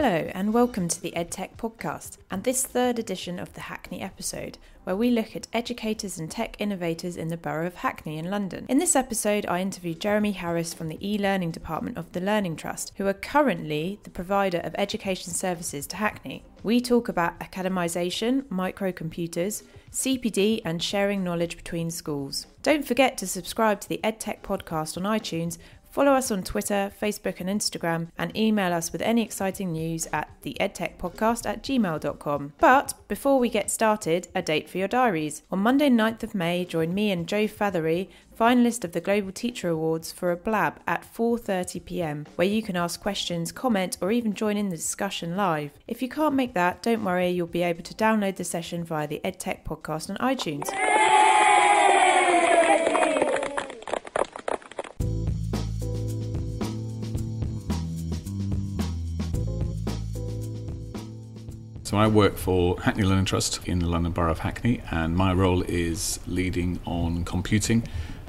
Hello and welcome to the Edtech podcast and this third edition of the Hackney episode, where we look at educators and tech innovators in the borough of Hackney in London. In this episode, I interviewed Jeremy Harris from the e-learning department of the Learning Trust, who are currently the provider of education services to Hackney. We talk about academisation, microcomputers, CPD and sharing knowledge between schools. Don't forget to subscribe to the Edtech podcast on iTunes. Follow us on Twitter, Facebook and Instagram, and email us with any exciting news at theedtechpodcast@gmail.com. But before we get started, a date for your diaries. On Monday 9th of May, join me and Joe Fathery, finalist of the Global Teacher Awards, for a blab at 4:30pm, where you can ask questions, comment, or even join in the discussion live. If you can't make that, don't worry, you'll be able to download the session via the Edtech podcast on iTunes. So I work for Hackney Learning Trust in the London Borough of Hackney, and my role is leading on computing,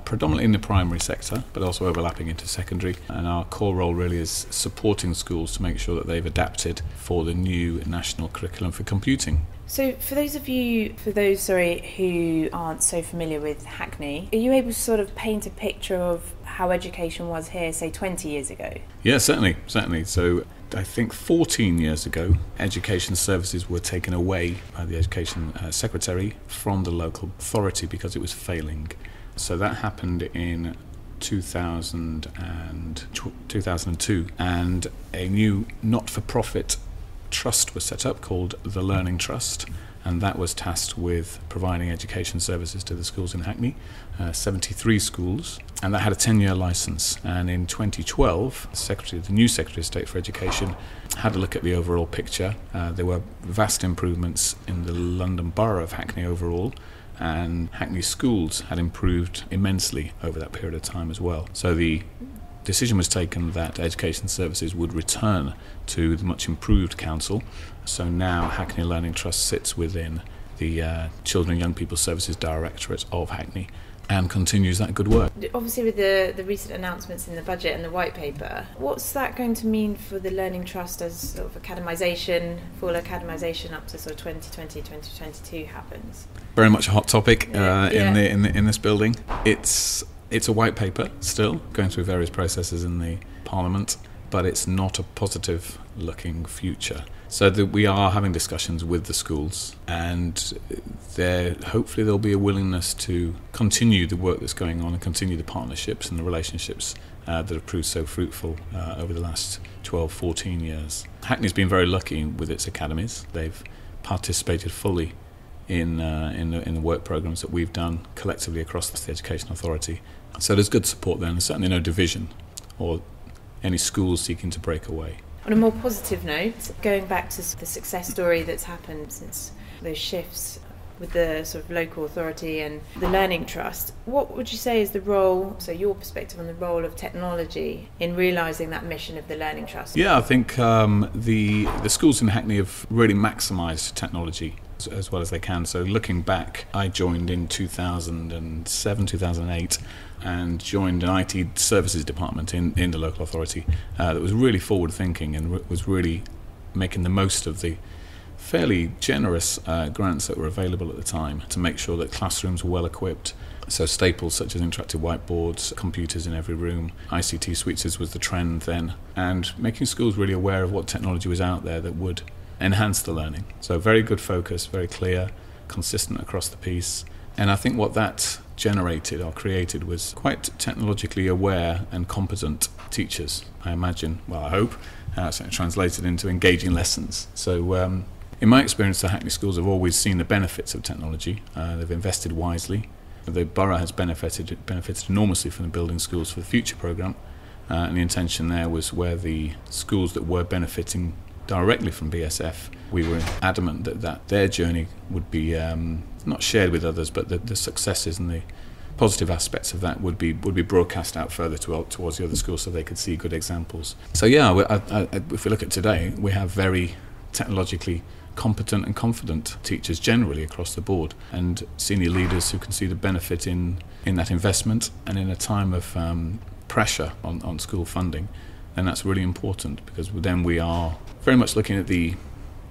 predominantly in the primary sector, but also overlapping into secondary. And our core role really is supporting schools to make sure that they've adapted for the new national curriculum for computing. So for those who aren't so familiar with Hackney, are you able to sort of paint a picture of how education was here, say 20 years ago? Yeah, certainly. So I think 14 years ago, education services were taken away by the Education Secretary from the local authority because it was failing. So that happened in 2002, and a new not-for-profit trust was set up called the Learning Trust, and that was tasked with providing education services to the schools in Hackney, 73 schools, and that had a 10-year licence. And in 2012, the new Secretary of State for Education had a look at the overall picture. There were vast improvements in the London Borough of Hackney overall, and Hackney schools had improved immensely over that period of time as well. So the decision was taken that education services would return to the much improved council. So now Hackney Learning Trust sits within the Children and Young People Services Directorate of Hackney and continues that good work. Obviously with the recent announcements in the budget and the white paper, what's that going to mean for the Learning Trust as sort of full academisation up to sort of 2020, 2022 happens? Very much a hot topic in this building. It's a white paper still, going through various processes in the Parliament, but it's not a positive looking future. So we are having discussions with the schools, and hopefully there'll be a willingness to continue the work that's going on and continue the partnerships and the relationships that have proved so fruitful over the last 12, 14 years. Hackney's been very lucky with its academies. They've participated fully in the work programmes that we've done collectively across the Education Authority. So there's good support there, and there's certainly no division or any schools seeking to break away. On a more positive note, going back to the success story that's happened since those shifts with the sort of local authority and the Learning Trust, what would you say is the role, so your perspective on the role of technology in realising that mission of the Learning Trust? Yeah, I think the schools in Hackney have really maximised technology as well as they can. So looking back, I joined in 2007, 2008 and joined an IT services department in the local authority that was really forward thinking and was really making the most of the fairly generous grants that were available at the time to make sure that classrooms were well equipped. So staples such as interactive whiteboards, computers in every room, ICT suites was the trend then, and making schools really aware of what technology was out there that would enhance the learning. So very good focus, very clear, consistent across the piece. And I think what that generated or created was quite technologically aware and competent teachers, I imagine, well I hope, so it translated into engaging lessons. So in my experience, the Hackney schools have always seen the benefits of technology. They've invested wisely. The borough has benefited enormously from the Building Schools for the Future programme, and the intention there was where the schools that were benefiting directly from BSF, we were adamant that their journey would be not shared with others, but the successes and the positive aspects of that would be broadcast out further towards the other schools so they could see good examples. So if we look at today, we have very technologically competent and confident teachers generally across the board, and senior leaders who can see the benefit in that investment. And in a time of pressure on school funding, And that's really important, because then we are very much looking at the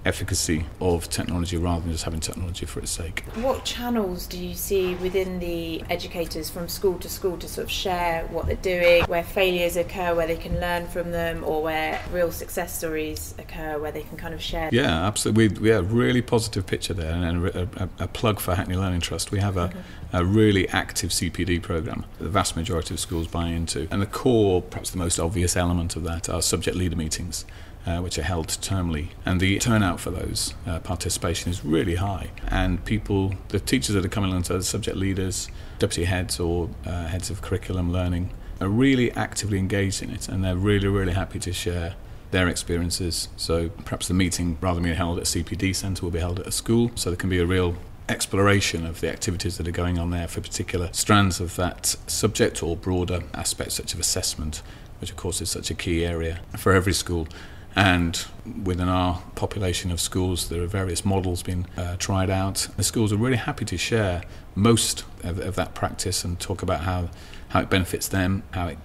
efficacy of technology rather than just having technology for its sake. What channels do you see within the educators from school to sort of share what they're doing, where failures occur, where they can learn from them, or where real success stories occur, where they can kind of share? Yeah, absolutely. We have a really positive picture there, and a plug for Hackney Learning Trust. We have a really active CPD programme that the vast majority of schools buy into. And the core, perhaps the most obvious element of that, are subject leader meetings, which are held termly, and the turnout for those participation is really high, and the teachers that are coming along, so the subject leaders, deputy heads or heads of curriculum learning, are really actively engaged in it, and they're really, really happy to share their experiences. So perhaps the meeting, rather than being held at a CPD centre, will be held at a school, so there can be a real exploration of the activities that are going on there for particular strands of that subject or broader aspects such as assessment, which of course is such a key area for every school. And within our population of schools, there are various models being tried out. The schools are really happy to share most of that practice and talk about how it benefits them, how it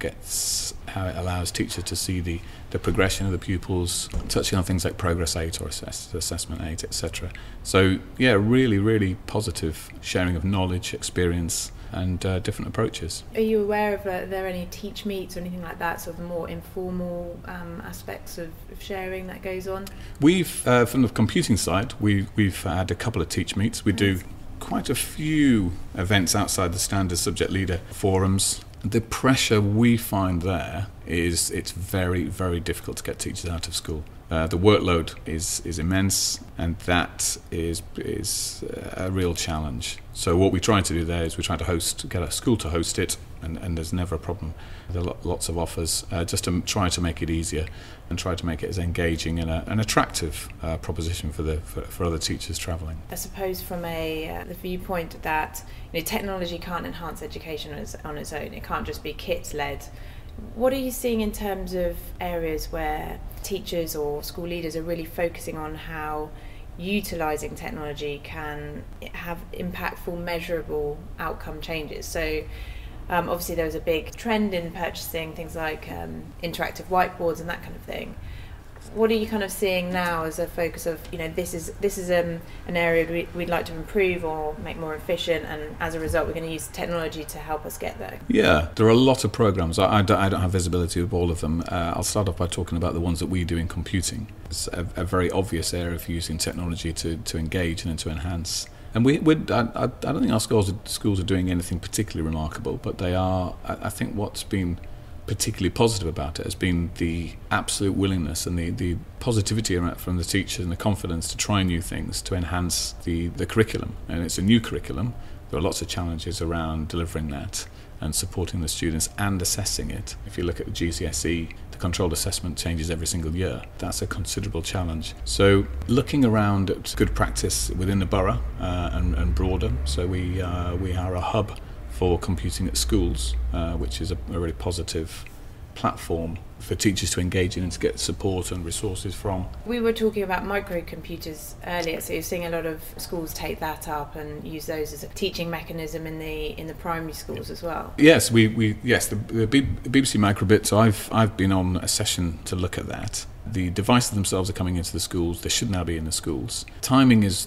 allows teachers to see the progression of the pupils, touching on things like progress aid or assessment aid, etc. So yeah, really, really positive sharing of knowledge, experience, and different approaches. Are you aware of are there any teach meets or anything like that, sort of more informal aspects of sharing that goes on? We've from the computing side, we've had a couple of teach meets. We do quite a few events outside the standard subject leader forums. The pressure we find there is it's very, very difficult to get teachers out of school. The workload is immense, and that is a real challenge. So what we try to do there is we try to get a school to host it, and there's never a problem. There are lots of offers just to try to make it easier and try to make it as engaging and an attractive proposition for other teachers travelling. I suppose from the viewpoint that technology can't enhance education on its own. It can't just be kit-led. What are you seeing in terms of areas where teachers or school leaders are really focusing on how utilising technology can have impactful, measurable outcome changes? So obviously there was a big trend in purchasing things like interactive whiteboards and that kind of thing. What are you kind of seeing now as a focus of, this is an area we'd like to improve or make more efficient, and as a result we're going to use technology to help us get there? Yeah, there are a lot of programmes. I don't have visibility of all of them. I'll start off by talking about the ones that we do in computing. It's a very obvious area for using technology to engage and to enhance. And I don't think our schools are doing anything particularly remarkable, but they are. I think what's been particularly positive about it has been the absolute willingness and the positivity from the teachers and the confidence to try new things to enhance the curriculum. And it's a new curriculum. There are lots of challenges around delivering that and supporting the students and assessing it. If you look at the GCSE, the controlled assessment changes every single year. That's a considerable challenge. So looking around at good practice within the borough and broader, so we are a hub for computing at schools, which is a really positive platform for teachers to engage in and to get support and resources from. We were talking about microcomputers earlier, so you're seeing a lot of schools take that up and use those as a teaching mechanism in the primary schools as well. Yes, the BBC microbit. So I've been on a session to look at that. The devices themselves are coming into the schools. They should now be in the schools. Timing has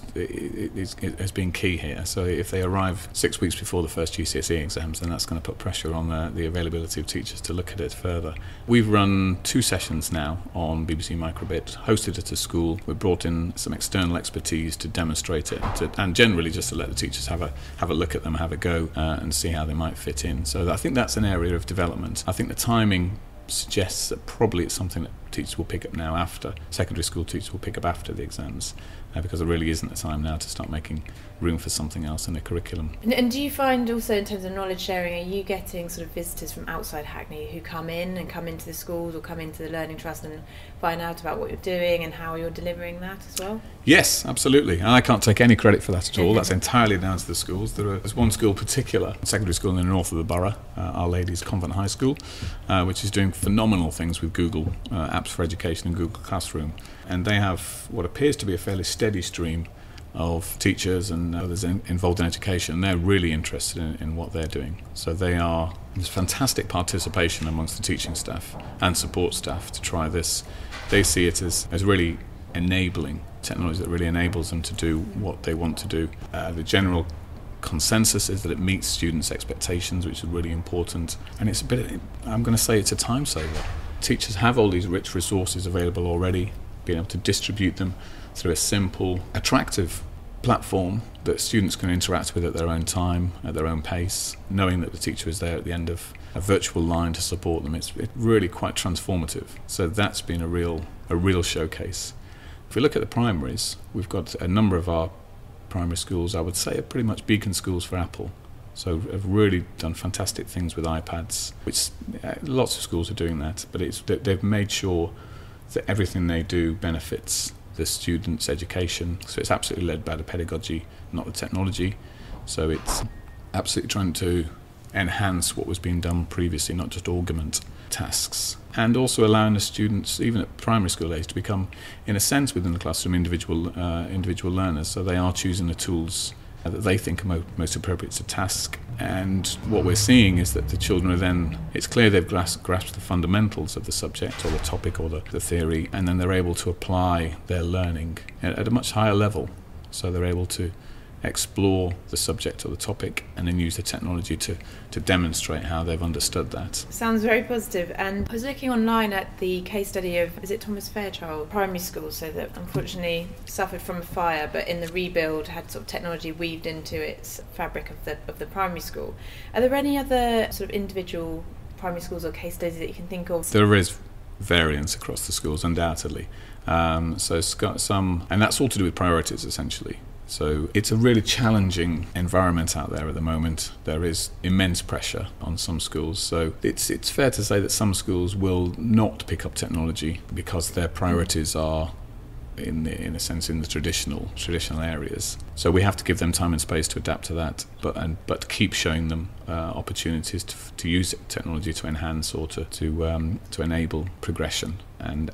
been key here. So if they arrive 6 weeks before the first GCSE exams, then that's going to put pressure on the availability of teachers to look at it further. We've run 2 sessions now on BBC Microbit, hosted at a school. We've brought in some external expertise to demonstrate it, and generally just to let the teachers have a look at them, have a go, and see how they might fit in. So I think that's an area of development. I think the timing suggests that probably it's something that teachers will pick up now after, secondary school teachers will pick up after the exams, because there really isn't the time now to start making room for something else in the curriculum. And do you find also in terms of knowledge sharing, are you getting sort of visitors from outside Hackney who come into the schools or come into the Learning Trust and find out about what you're doing and how you're delivering that as well? Yes, absolutely. And I can't take any credit for that at all. That's entirely down to the schools. There's one school in particular, secondary school in the north of the borough, Our Lady's Convent High School, which is doing phenomenal things with Google Apps for Education and Google Classroom. And they have what appears to be a fairly steady stream of teachers and others involved in education, and they're really interested in what they're doing. So there's fantastic participation amongst the teaching staff and support staff to try this. They see it as really enabling technology that really enables them to do what they want to do. The general consensus is that it meets students' expectations, which is really important, and I'm going to say it's a time saver. Teachers have all these rich resources available already, being able to distribute them through a simple, attractive platform that students can interact with at their own time, at their own pace, knowing that the teacher is there at the end of a virtual line to support them. It's really quite transformative. So that's been a real showcase. If we look at the primaries, we've got a number of our primary schools, I would say, are pretty much beacon schools for Apple. So have really done fantastic things with iPads, which lots of schools are doing that, but they've made sure that everything they do benefits the students' education. So it's absolutely led by the pedagogy, not the technology. So it's absolutely trying to enhance what was being done previously, not just augment tasks. And also allowing the students, even at primary school age, to become, in a sense, within the classroom, individual learners. So they are choosing the tools that they think are most appropriate to task. And what we're seeing is that the children are then, it's clear they've grasped the fundamentals of the subject or the topic or the theory, and then they're able to apply their learning at a much higher level. So they're able to explore the subject or the topic and then use the technology to demonstrate how they've understood that. Sounds very positive. And I was looking online at the case study of, is it Thomas Fairchild Primary School, so that unfortunately suffered from a fire, but in the rebuild had sort of technology weaved into its fabric of the primary school. Are there any other sort of individual primary schools or case studies that you can think of? There is variance across the schools, undoubtedly. So some, and that's all to do with priorities, essentially. So it's a really challenging environment out there at the moment. There is immense pressure on some schools. So it's fair to say that some schools will not pick up technology because their priorities are, in a sense, in the traditional areas. So we have to give them time and space to adapt to that, but keep showing them opportunities to use technology to enhance or to enable progression and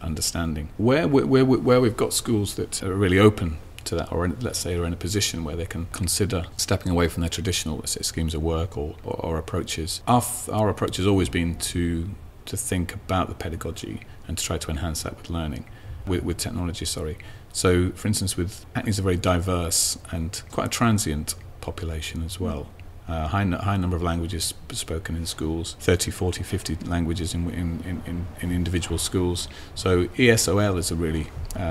understanding. Where we've got schools that are really open to that, or let's say are in a position where they can consider stepping away from their traditional, let's say, schemes of work or approaches. Our approach has always been to think about the pedagogy and to try to enhance that with learning, with technology. So, for instance, Hackney's a very diverse and quite a transient population as well. High number of languages spoken in schools, 30, 40, 50 languages in individual schools. So ESOL is a really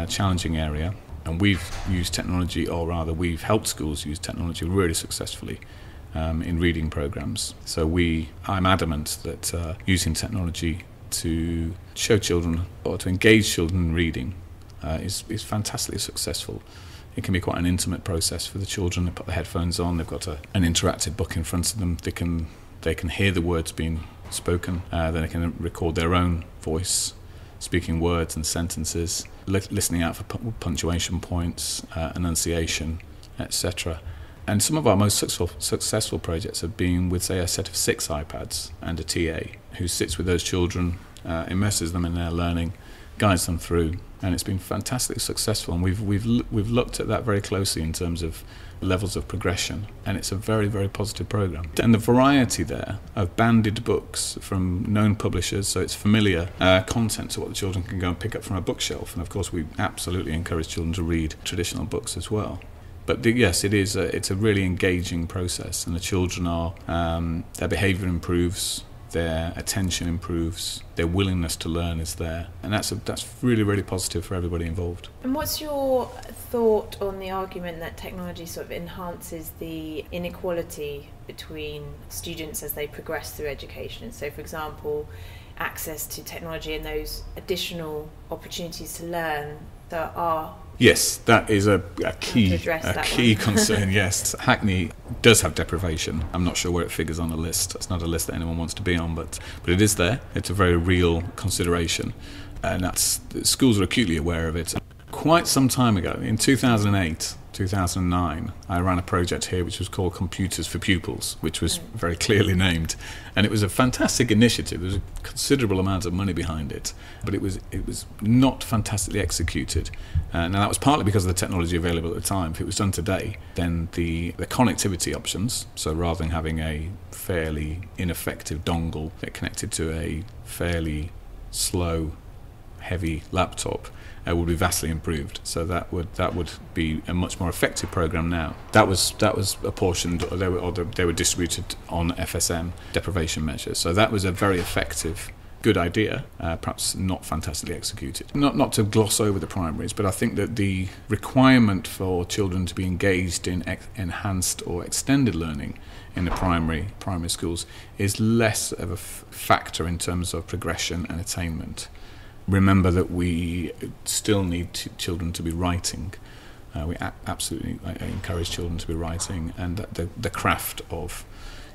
challenging area. And we've used technology, or rather we've helped schools use technology really successfully in reading programs. So I'm adamant that using technology to show children or to engage children in reading is fantastically successful. It can be quite an intimate process for the children. They put the headphones on, they've got an interactive book in front of them. They can hear the words being spoken, then they can record their own voice, speaking words and sentences, listening out for punctuation points, enunciation, etc. And some of our most successful projects have been with, say, a set of 6 iPads and a TA who sits with those children, immerses them in their learning, guides them through, and it's been fantastically successful. And we've looked at that very closely in terms of levels of progression, and it's a very, very positive program. And the variety there of banded books from known publishers, so it's familiar content to what the children can go and pick up from a bookshelf. And of course we absolutely encourage children to read traditional books as well. But yes, it's a really engaging process, and the children are their behaviour improves, their attention improves, their willingness to learn is there, and that's really, really positive for everybody involved. And what's your thought on the argument that technology sort of enhances the inequality between students as they progress through education? So, for example, access to technology and those additional opportunities to learn that are... Yes, that is a key concern, yes. Hackney does have deprivation. I'm not sure where it figures on the list. It's not a list that anyone wants to be on, but it is there. It's a very real consideration, and schools are acutely aware of it. Quite some time ago, in 2008, 2009, I ran a project here which was called Computers for Pupils, which was very clearly named. And it was a fantastic initiative. There was a considerable amount of money behind it, but it was not fantastically executed. Now, that was partly because of the technology available at the time. If it was done today, then the connectivity options, so rather than having a fairly ineffective dongle that connected to a fairly slow, heavy laptop, would be vastly improved. So that would be a much more effective program now. That was apportioned, or they were distributed on FSM deprivation measures. So that was a very effective, good idea, perhaps not fantastically executed. Not to gloss over the primaries, but I think that the requirement for children to be engaged in enhanced or extended learning in the primary schools is less of a factor in terms of progression and attainment. Remember that we still need children to be writing. We absolutely encourage children to be writing, and that the craft of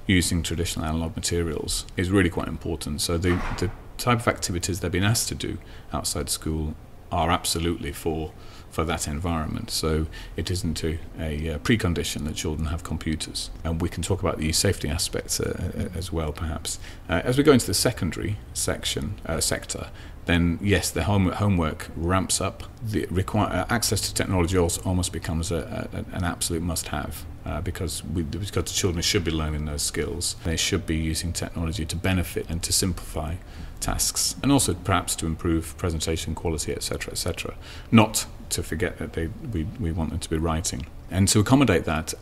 using traditional analogue materials is really quite important. So the type of activities they've been asked to do outside school are absolutely for that environment. So it isn't a precondition that children have computers. And we can talk about the safety aspects as well, perhaps. As we go into the secondary sector, then yes, the homework ramps up. The access to technology also almost becomes an absolute must-have, because the children should be learning those skills. They should be using technology to benefit and to simplify tasks, and also perhaps to improve presentation quality, etc., etc. Not to forget that we want them to be writing. And to accommodate that,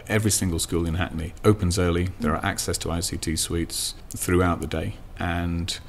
every single school in Hackney opens early. There are access to ICT suites throughout the day, and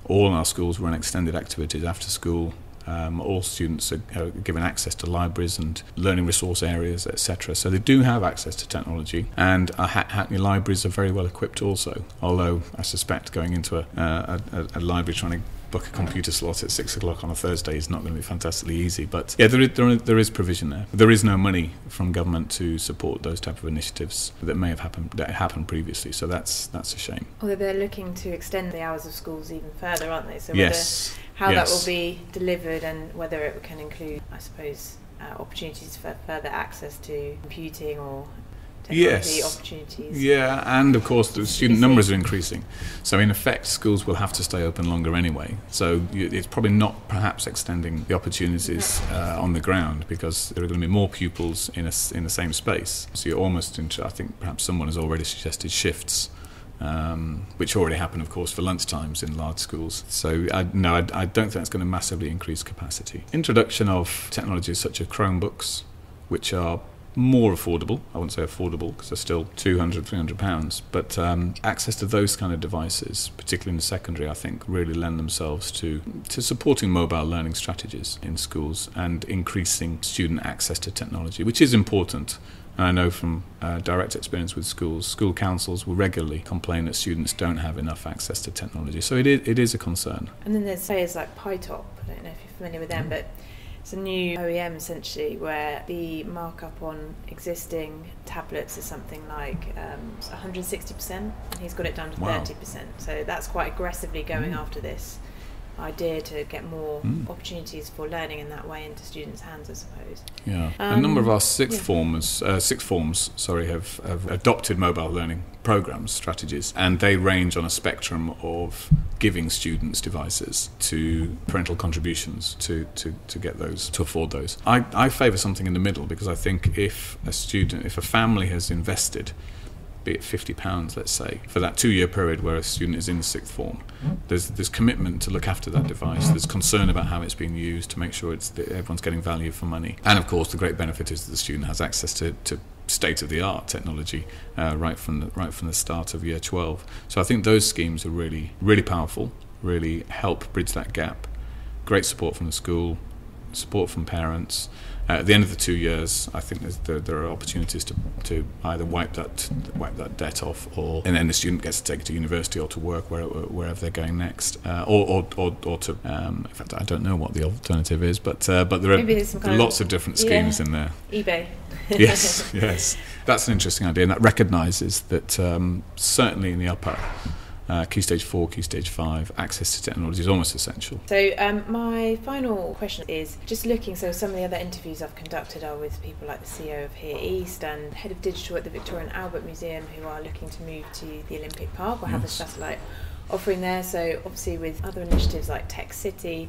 all our schools run extended activities after school. All students are given access to libraries and learning resource areas, etc. So they do have access to technology, and our Hackney libraries are very well equipped also. Although I suspect going into a library trying to book a computer slot at 6 o'clock on a Thursday is not going to be fantastically easy. But yeah, there is provision there. There is no money from government to support those type of initiatives that may have happened previously. So that's a shame. Although they're looking to extend the hours of schools even further, aren't they? So yes. How that will be delivered, and whether it can include, I suppose, opportunities for further access to computing or technology opportunities. Yeah, and of course the student numbers are increasing. So in effect, schools will have to stay open longer anyway. So it's probably not perhaps extending the opportunities on the ground, because there are going to be more pupils in the same space. So you're almost into, I think perhaps someone has already suggested shifts, which already happen, of course, for lunchtimes in large schools. So I don't think that's going to massively increase capacity. Introduction of technologies such as chromebooks, which are more affordable. I wouldn't say affordable because they're still £200, £300, but access to those kind of devices, particularly in the secondary, I think really lend themselves to supporting mobile learning strategies in schools and increasing student access to technology, which is important. And I know from direct experience with schools, school councils will regularly complain that students don't have enough access to technology. So it is a concern. And then there's players like Pi-top, I don't know if you're familiar with them, but it's a new OEM essentially where the markup on existing tablets is something like 160%, and he's got it down to 30%. So that's quite aggressively going after this idea to get more opportunities for learning in that way into students' hands, I suppose. Yeah, a number of our sixth forms have adopted mobile learning programs, strategies, and they range on a spectrum of giving students devices to parental contributions to get those, to afford those. I favour something in the middle, because I think if a family has invested, be it £50, let's say, for that 2-year period where a student is in the sixth form, there's commitment to look after that device. There's concern about how it's being used to make sure everyone's getting value for money. And of course, the great benefit is that the student has access to state-of-the-art technology right from the start of year 12. So I think those schemes are really, really powerful, really help bridge that gap. Great support from the school, support from parents. At the end of the 2 years, I think there are opportunities to either wipe that debt off, and then the student gets to take it to university or to work wherever they're going next, or to. In fact, I don't know what the alternative is, but there are lots of different schemes in there. eBay. Yes, that's an interesting idea, and that recognises that certainly in the upper Key Stage 4, Key Stage 5, access to technology is almost essential. So my final question is just looking, so some of the other interviews I've conducted are with people like the CEO of Here East and Head of Digital at the Victoria and Albert Museum, who are looking to move to the Olympic Park or have a satellite offering there. So obviously with other initiatives like Tech City,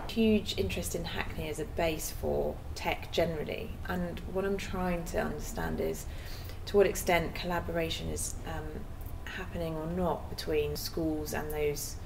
huge interest in Hackney as a base for tech generally. And what I'm trying to understand is to what extent collaboration is happening or not between schools and those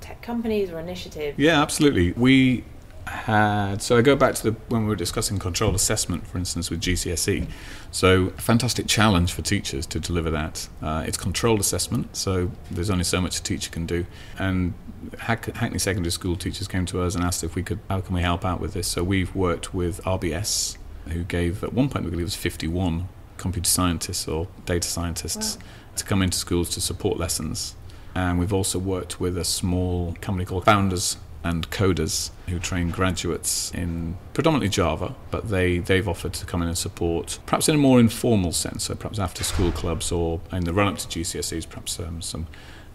tech companies or initiatives. Yeah, absolutely. We had, so I go back to when we were discussing controlled assessment, for instance, with GCSE. So a fantastic challenge for teachers to deliver that. It's controlled assessment, so there's only so much a teacher can do. And Hackney Secondary School teachers came to us and asked how can we help out with this? So we've worked with RBS, who gave, at one point we believe it was 51 computer scientists or data scientists to come into schools to support lessons. And we've also worked with a small company called Founders and Coders, who train graduates in predominantly Java, but they've offered to come in and support, perhaps in a more informal sense, so perhaps after school clubs or in the run-up to GCSEs, perhaps some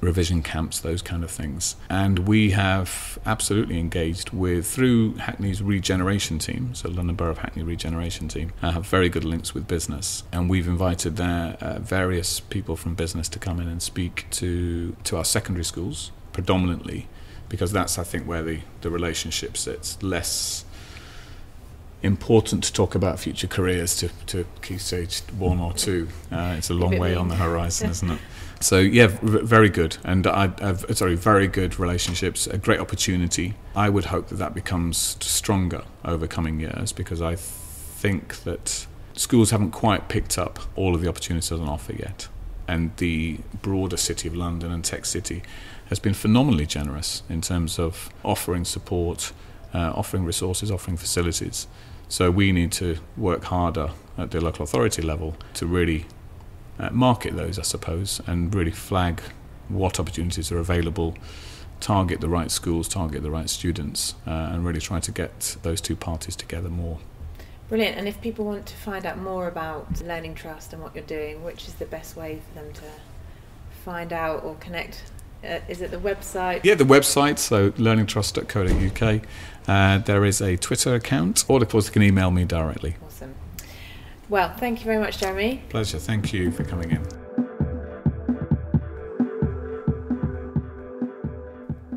revision camps, those kind of things. And we have absolutely engaged through Hackney's regeneration team, so London Borough of Hackney regeneration team, have very good links with business. And we've invited their various people from business to come in and speak to our secondary schools, predominantly, because that's, I think, where the relationship sits. Less important to talk about future careers to Key Stage 1 or 2. It's a long way on the horizon, isn't it? So yeah, very good, and very good relationships, a great opportunity. I would hope that becomes stronger over coming years, because I think that schools haven't quite picked up all of the opportunities on offer yet, and the broader City of London and Tech City has been phenomenally generous in terms of offering support, offering resources, offering facilities. So we need to work harder at the local authority level to really market those, I suppose, and really flag what opportunities are available, target the right schools, target the right students, and really try to get those two parties together more. Brilliant. And if people want to find out more about Learning Trust and what you're doing, which is the best way for them to find out or connect? Is it the website? Yeah, the website, so learningtrust.co.uk. There is a Twitter account, or of course they can email me directly. Awesome. Well, thank you very much, Jeremy. Pleasure. Thank you for coming in.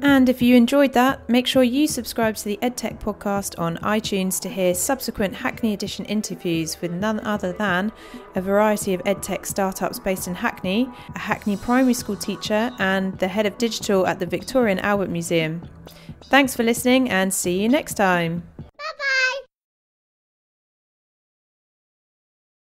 And if you enjoyed that, make sure you subscribe to the Edtech podcast on iTunes to hear subsequent Hackney Edition interviews with none other than a variety of Edtech startups based in Hackney, a Hackney primary school teacher, and the head of digital at the Victoria and Albert Museum. Thanks for listening, and see you next time.